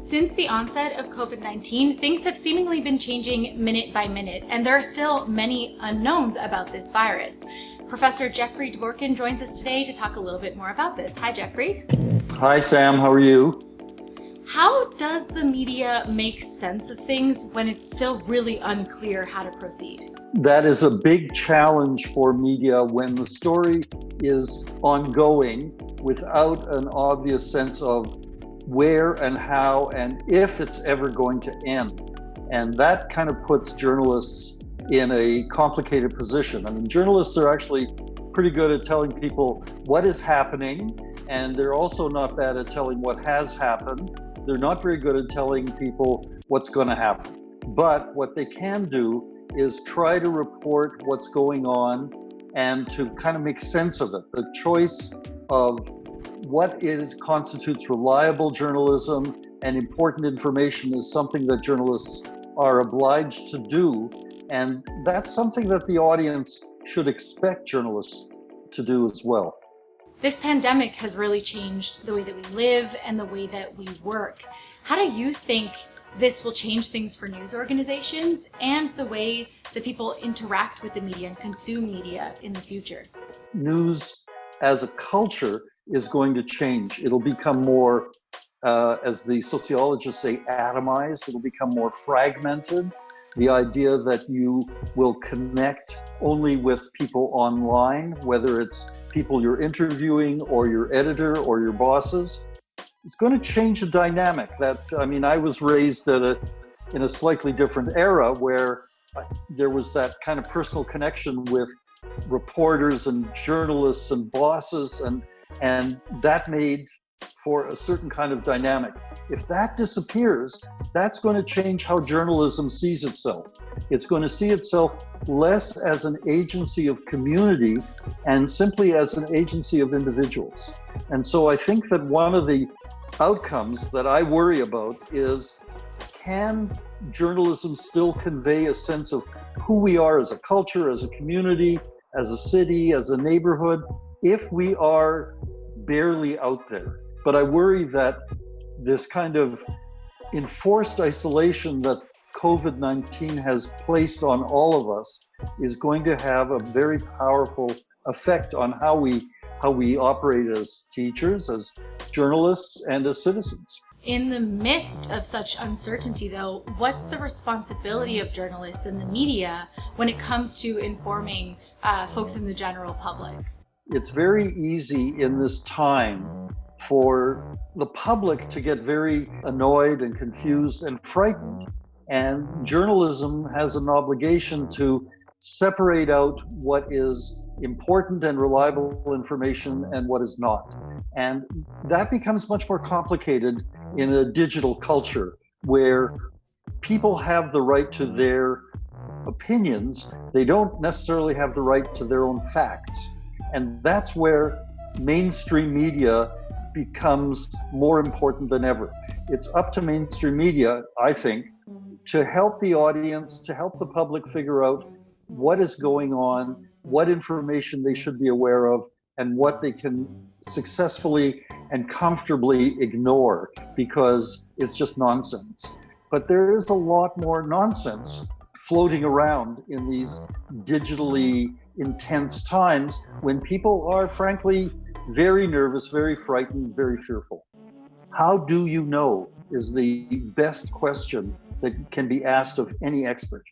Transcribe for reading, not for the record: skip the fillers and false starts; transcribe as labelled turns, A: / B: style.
A: Since the onset of COVID-19, things have seemingly been changing minute by minute, and there are still many unknowns about this virus. Professor Jeffrey Dvorkin joins us today to talk a little bit more about this. Hi, Jeffrey.
B: Hi, Sam. How are you?
A: How does the media make sense of things when it's still really unclear how to proceed?
B: That is a big challenge for media when the story is ongoing without an obvious sense of where and how and if it's ever going to end. And that kind of puts journalists in a complicated position. I mean, journalists are actually pretty good at telling people what is happening, and they're also not bad at telling what has happened. They're not very good at telling people what's going to happen. But what they can do is try to report what's going on and to kind of make sense of it. The choice of what constitutes reliable journalism and important information is something that journalists are obliged to do. And that's something that the audience should expect journalists to do as well.
A: This pandemic has really changed the way that we live and the way that we work. How do you think this will change things for news organizations and the way that people interact with the media and consume media in the future?
B: News as a culture is going to change. It'll become more, as the sociologists say, atomized. It'll become more fragmented. The idea that you will connect only with people online, whether it's people you're interviewing or your editor or your bosses, it's going to change the dynamic. I was raised in a slightly different era where there was that kind of personal connection with reporters and journalists and bosses, and that made for a certain kind of dynamic. If that disappears, that's going to change how journalism sees itself. It's going to see itself less as an agency of community and simply as an agency of individuals. And so I think that one of the outcomes that I worry about is, can journalism still convey a sense of who we are as a culture, as a community, as a city, as a neighborhood, if we are barely out there? But I worry that this kind of enforced isolation that COVID-19 has placed on all of us is going to have a very powerful effect on how we operate as teachers, as journalists, and as citizens.
A: In the midst of such uncertainty, though, what's the responsibility of journalists and the media when it comes to informing folks in the general public?
B: It's very easy in this time for the public to get very annoyed and confused and frightened. And journalism has an obligation to separate out what is important and reliable information and what is not. And that becomes much more complicated in a digital culture where people have the right to their opinions. They don't necessarily have the right to their own facts. And that's where mainstream media becomes more important than ever. It's up to mainstream media, I think, to help the audience, to help the public figure out what is going on, what information they should be aware of, and what they can successfully and comfortably ignore because it's just nonsense. But there is a lot more nonsense floating around in these digitally intense times when people are frankly very nervous, very frightened, very fearful. How do you know is the best question that can be asked of any expert.